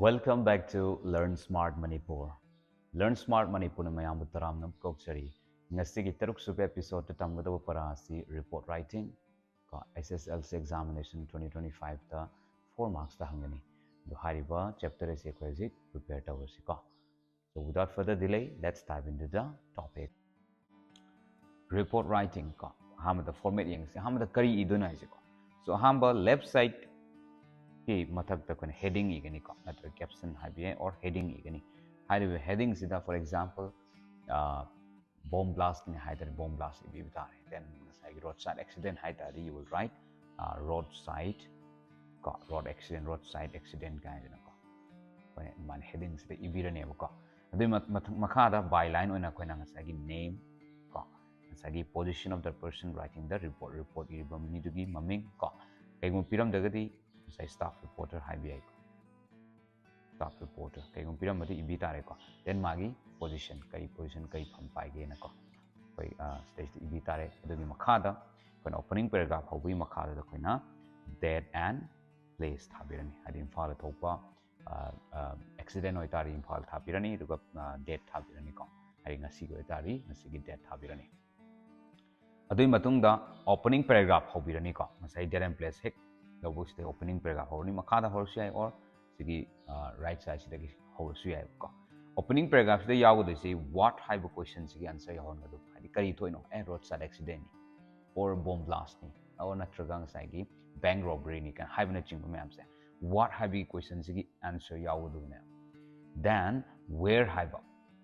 Welcome back to Learn Smart Manipur. Learn Smart Manipur na mayam taram nam kokchari. Ngasigi taruk suba episode tamgadawa para si report writing ka Hslc examination 2025 ta 4 marks ta hangani. Do hariba chapter is equation prepare tawasi ka. So without further delay, let's dive into the topic. Report writing ka hamada format yang se hamada kari iduna ise ka. So hamba left side की मथक तक कोई heading इगनी को नत्र caption हाबिये और heading इगनी highway heading सीधा for example bomb blast ने हाइटर bomb blast इबी बता रहे then say roadside accident हाइटर you will write roadside को roadside accident का है ना को मान heading सीधा इबी रहने वो को अभी मखादा byline होना कोई ना say name को say position of the person writing the report इबी बमनी दुगी ममिंग को कहीं वो पिरम दगदी say staff reporter हाइबिये को staff reporter कहीं उन पिरम बती इबी तारे को then मागी position कई फम पाएगे ना को कोई stage इबी तारे तो भी मखादा कोई opening paragraph हो भी मखादा तो कोई ना date and place था बिरनी हरी इंफाल थोपा accident होई तारी इंफाल था बिरनी तो का date था बिरनी को हरी नसी को तारी नसी की date था बिरनी अदुई मतुंग दा opening paragraph हो बिरनी को मसाई date and place है the books the opening paragraph or makada horse or sigi right side sigi horse ko opening paragraph the yawo they say what type of questions sigi answer ya hon gadu hadi kari thoino roadside accident ni or bomb blast ni or natragang sagi bank robbery ni kan haibna chingba ma'am say what type of questions sigi answer yawo du na then where haiba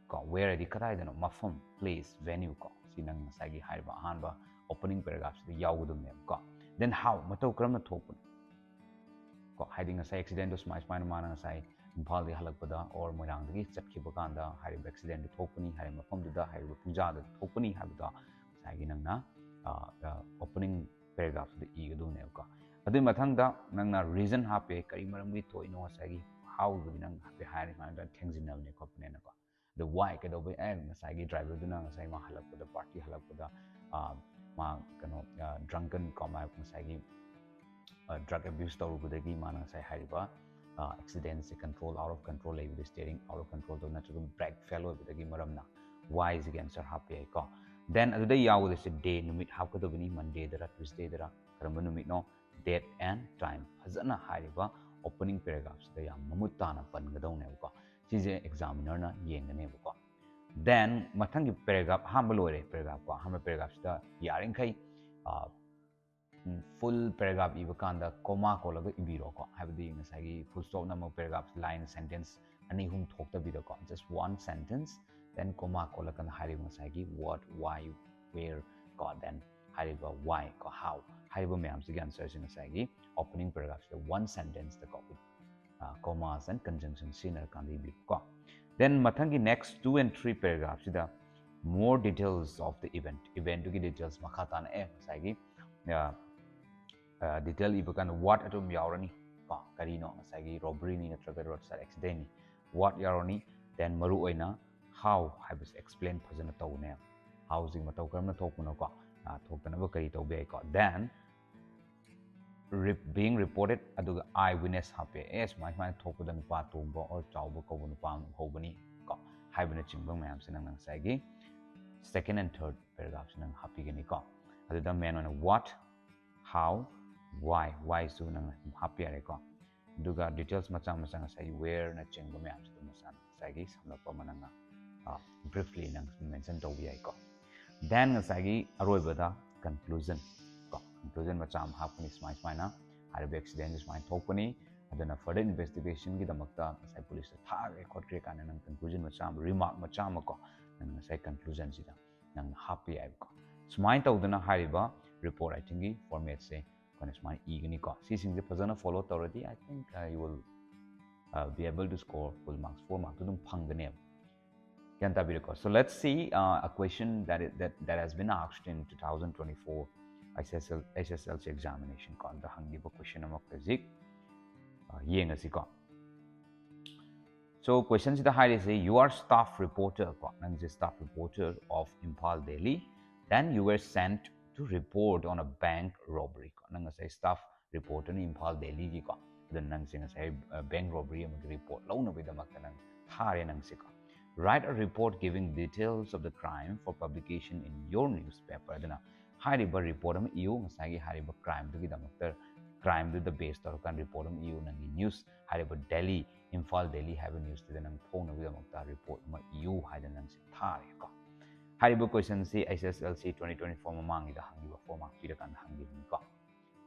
ko where di kadai dano mafam place venue ko sinang sagi haiba hanba opening paragraph the yawo du na ko then how matau kram na thopun ko hiding a accident to smash mine mana sai impal di halakpada or moirang dagi chatkiba kanda hari accident thopuni hari mafam da hari punja da thopuni habda sai gi nangna opening paragraph the e du ne ko adu mathang da nangna reason ha pe kari maram gi toino sai gi how du nang ha pe hari ma da thengin na ne ko ne ko the why ka do be and sai gi driver du nang sai ma halakpada party halakpada ma kano drunken comma sai gi drug abuse tawrubudagi mana sai hariba accident se control out of control level steering out of control to natural brake failure budagi maramna why is again sir happy ko then adu yawo this day numit hapka to bini monday dara tuesday dara karamba numit no date and time hazana hariba opening paragraphs da yam mamutana pangadau ne ko sije examiner na yengane ko then mathangi paragraph hamba lore paragraph ko hamba paragraph da yaring khai full paragraph iba kanda comma ko laga ibiro ko habdi ngasagi full stop na mo paragraph line sentence ani hum thokta bida ko just one sentence then comma ko laga hari ngasagi what why where ko then hari ba why ko how hari ba myam sig answer sin ngasagi opening paragraph the one sentence the ko commas and conjunction siner kandi bi ko then mathangi next 2 and 3 paragraphs the more details of the event to details makata na ngasagi detail ibakan what atom yaurani ka karino ngasagi robbery ni natraga roadside accident ni what yaurani then maru oina how habis explain phajana tawne housing matau karamna thokuna ko thokana ba kari tawbe ko then being reported aduga eyewitness hape my thokuda nupa tumba or chawba ko nupa hobani ko haibana chingba mayam sinang ngasagi second and third paragraphs nang happy gani ko aduda man on what how why so nang happy are ko duga details macha sai where na chengba me am so masan sai gi samla pa mananga briefly nang mention to bi ai ko then sai gi aroi bada conclusion macha am hapni smai na harbe accident is my thopani adana further investigation gi damakta sai police tha record kre kana nang conclusion macha am remark macha am ko nang sai conclusion sida nang happy ai ko smai tawdana hariba report writing gi format se my eagani ko see sing the fazana follow already I think you will be able to score full marks 4 marks dum phangane can ta ko so let's see a question that has been asked in 2024 Hslc examination ko the hangi ba question am physics yenga si ko so question is the high say you are staff reporter ko nang staff reporter of Impal Delhi then you were sent to report on a bank robbery ko nang say staff reporter in Impal Delhi ji ko ꯑꯗꯨ ꯅꯪꯁꯦ ꯉꯁꯥꯏ bank robbery ꯑꯃꯒꯤ report ꯂꯧꯅꯕꯒꯤꯗꯃꯛꯇ ꯅꯪ ꯊꯥꯔꯦ ꯅꯪꯁꯦꯀꯣ write a report giving details of the crime for publication in your newspaper ꯑꯗꯨꯅ ꯍꯥꯏꯔꯤꯕ report ꯑꯃ ꯏꯌꯨ ꯉꯁꯥꯏꯒꯤ ꯍꯥꯏꯔꯤꯕ crime-ꯗꯨꯒꯤꯗꯃꯛꯇ crime-ꯗꯨꯗ base ꯇꯧꯔꯀꯥꯟ report ꯑꯃ ꯏꯌꯨ ꯅꯪꯒꯤ news ꯍꯥꯏꯔꯤꯕ Delhi Imphal Delhi ꯍꯥꯏꯕ news-ꯇꯨꯗ ꯅꯪ ꯐꯣꯡꯅꯕꯒꯤꯗꯃꯛꯇ report ꯑꯃ ꯏꯌꯨ ꯍꯥꯏꯗꯅ ꯅꯪꯁꯦ ꯊꯥꯔꯦꯀꯣ ꯍꯥꯏꯔꯤꯕ question-ꯁꯤ HSLC 2024 ꯃꯃꯥꯡꯒꯤꯗ ꯍꯪꯈꯤꯕ 4 mark ꯄꯤꯔꯀꯥꯟꯗ ꯍꯪꯈꯤꯕꯅꯤꯀꯣ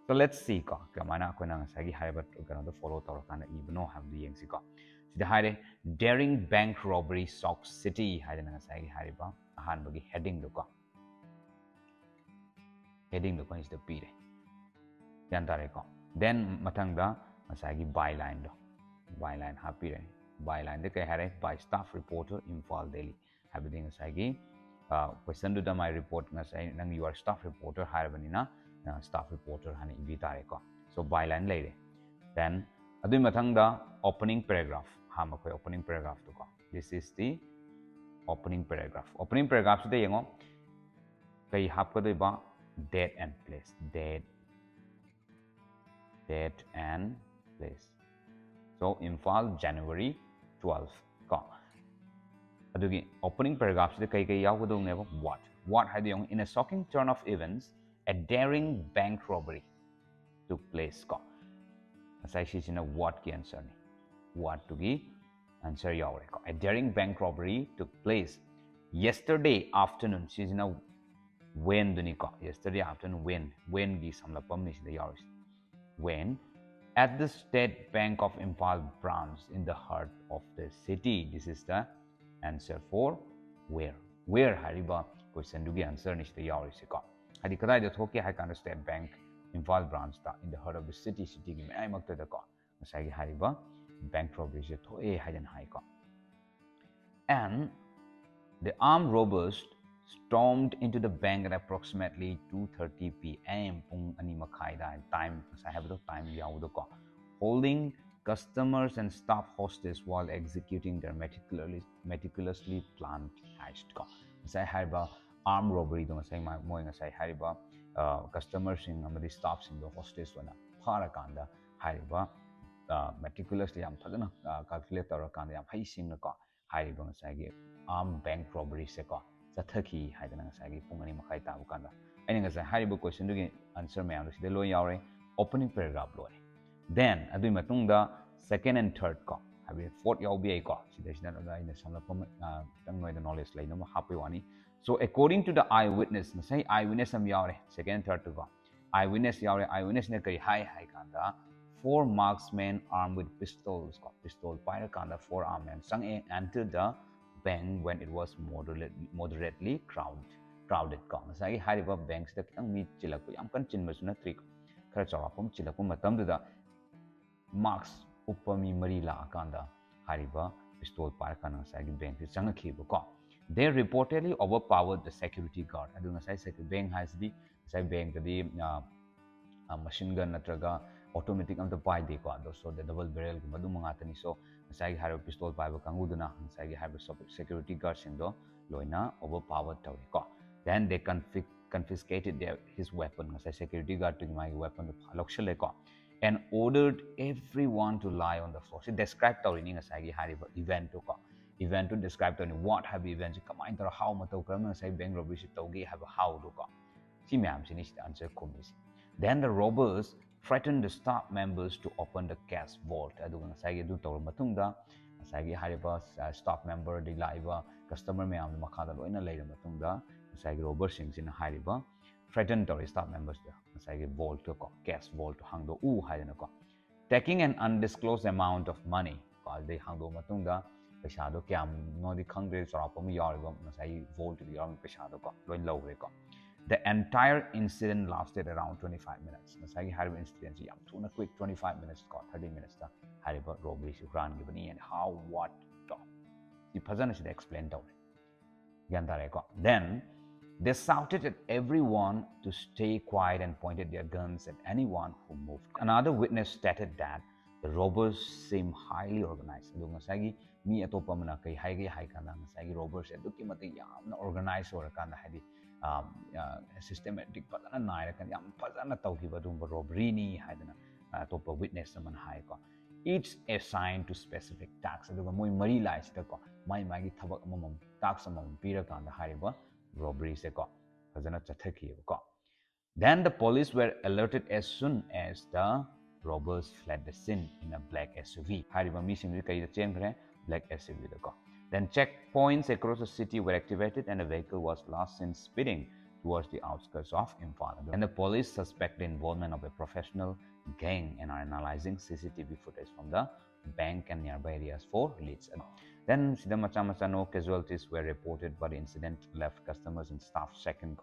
So let's see ko kamaina akoina ngasagi haiba kano follow tawrakana ibno habdu yengsi ko sida haire daring bank robbery shocks city haidana ngasagi haiba ahanbagi heading do ko is the pire yan tare ko then mathangda ngasagi byline hapire byline de kai hare by staff reporter Imphal Delhi habdi ngasagi question do my report ngasai nang you are staff reporter haibanina staff reporter hani ibi tare ko so byline leire then adui mathangda opening paragraph ha makoi opening paragraph to ko this is the opening paragraph so de yengo kai hap ko ba date and place date and place so Imphal January 12 ko adugi opening paragraph de kai yagodong ne what had yung in a shocking turn of events a daring bank robbery took place ko asai shi na what ki answer ni what to gi answer yaure ko a daring bank robbery took place yesterday afternoon shi na when duni ko yesterday afternoon when gi samlapam ni da yaure when at the State Bank of Imphal branch in the heart of the city this is the answer for where hariba question du gi answer ni da yaure si ko hadi kadai da thoke hai kan State Bank Imphal branch ta in the heart of the city gi mai makta da ko masai gi hariba bank robbery je thoe hajan hai ko and the armed robbers stormed into the bank at approximately 2:30 p.m. pung ani makhai da time sai have the time yaudo ko holding customers and staff hostage while executing their meticulously planned heist ko sai hariba armed robbery do ngasai moi ngasai hariba customers sing amadi staff sing do hostage wana phara kanda hariba meticulously yam thadana calculate tawra kanda yam hai sing na ko hariba ngasai gi armed bank robbery se ko chathaki haidana ngasai gi pungani makhai ta bu kanda ai ngasai hariba question du gi answer me am sida loi yaure opening paragraph loi then adui matungda second and third ko habi fourth yaw bi ai ko sida sida da ina samlapam tang noi da knowledge lai na happy wani so according to the eyewitness say eyewitness am yaure second and third to go eyewitness yaure eyewitness ne kai hai kanda 4 marksmen armed with pistols ko pistol fire kanda 4 armed men sang entered the bank when it was moderately crowded ko sai hariba banks da kitang mi chilak yam kan chin masuna trick khara chawapum chilak matam da marks upami mari la kanda hariba pistol fire kana sai bank chang khibo ko they reportedly overpowered the security guard aduna sai security bank has the sai bank the machine gun natraga automatic am the pai de ko so the double barrel gu madu manga tani so sai har pistol pai ba kangu duna sai har security guard sing do loina overpowered taw ko then they confiscated his weapon sai security guard to my weapon lokshale ko and ordered everyone to lie on the floor she described taw ni sai har event to ko event to describe to what have events kamai tar how matau kram sai bank robbery si tawgi have how do ko si myam si ni answer komis then the robbers threatened the staff members to open the cash vault adu sai du tawr matungda sai gi hariba staff member di laiba customer myam makha da loina leira matungda sai gi robber sing sin hariba threatened to staff members da sai gi vault to ko cash vault to hangdo u haidana ko taking an undisclosed amount of money ko they hangdo matungda paisa do kyam no di khangre chorapam yariba sai vault di yaram paisa do ko loin lawre ko the entire incident lasted around 25 minutes sai hariba incident yam thuna quick 25 minutes ko 30 minutes ta hariba robbery si run gibani and how what to the phajana should explain down yan tare ko then they shouted at everyone to stay quiet and pointed their guns at anyone who moved another witness stated that the robbers seem highly organized adu ngasai gi mi atopa mana kai haige hai kana ngasai gi robbers eduki mate yamna organized or kana hadi systematic padana naira kan yam fazana tawkiba dum robbery ni haidana atopa witness naman hai ko each assigned to specific tasks aduga moi mari lai sida ko mai gi thabak amam tasks amam pira kan da hariba robbery se ko fazana chathaki ko then the police were alerted as soon as the robbers fled the scene in a black SUV hariba mi sim kai da chen khre black SUV da ko then checkpoints across the city were activated and the vehicle was last seen speeding towards the outskirts of Imphal. And the police suspect the involvement of a professional gang and are analyzing CCTV footage from the bank and nearby areas for leads. Then, sida macha no casualties were reported, but the incident left customers and staff second.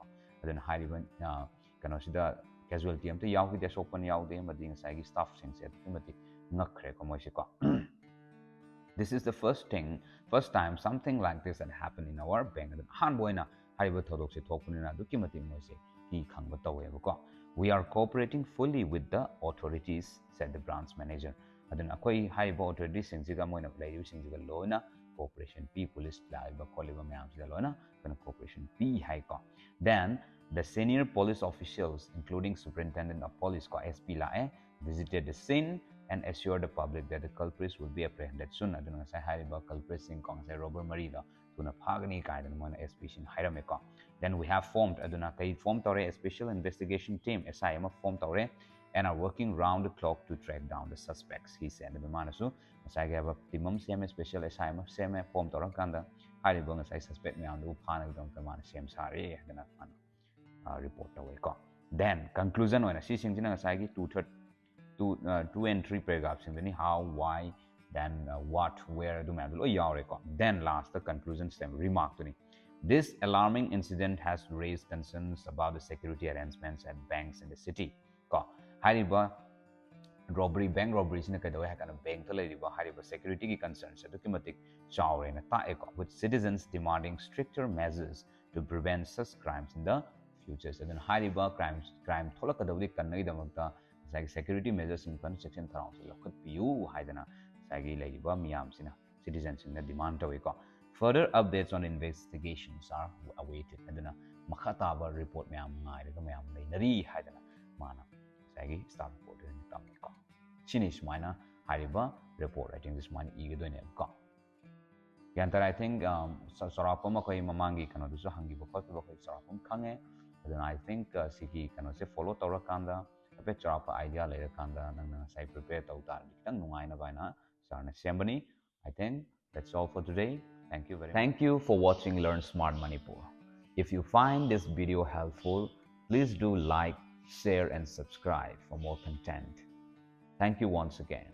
Then, high even kano sida casualty amte yaw ki open yaw de mading sagi staff sing set kimati ngakre ko moise ko. This is the first time something like this had happened in our bank. Han boina hariba thodok se thokpunina duki mati moise ki khangba tawe ko. We are cooperating fully with the authorities, said the branch manager. Adun akoi hariba authorities singsiga moina playu singsiga loina cooperation p police laiba koliba mayam siga loina kana cooperation p hai ko. Then the senior police officials including superintendent of police ko SP lae visited the scene and assured the public that the culprits will be apprehended soon. Aduna sa hariba culprits sing kong sa robber marida tuna phagani kaidan mon SP sin hairame ko. Then we have formed aduna kai form tore a special investigation team SIM form tore and are working round the clock to track down the suspects, he said. The manasu masage aba timum SIM special SIM SIM form tore kanda hariba ngasai suspect me andu phana dong ka man SIM sare aduna report away ko. Then conclusion oina si sing jina ngasai gi 2 and 3 paragraphs in the how, why, then what, where, do madul yaw then last the conclusion stem remark to me. This alarming incident has raised concerns about the security arrangements at banks in the city. Ko hariba robbery bank robbery sina kadaw ha kana bank to leriba hariba security ki concerns adukimatik chawre na ta eko with citizens demanding stricter measures to prevent such crimes in the future. So then hariba crime thola kadawdi kannai damakta security measures in section thround look piu haidana sagi laiba miyam sina citizens in the demand to further updates on investigations are awaited aduna makhata ba report miyam ngai daga miyam nari haidana mana sagi start report in tam ko chinish mina hariba report writing this man ige doine ko yantar I think sarapam ko mamangi kano du so hangi ba ko ba ko sarapam khange then I think sigi kano se follow tawrakanda ape charapa idea later kanda nang sai prepare tau tar kitang nungai na baina sarna sembani. I think that's all for today. Thank you very much. Thank you for watching Learn Smart Manipur. If you find this video helpful, please do like, share and subscribe for more content. Thank you once again.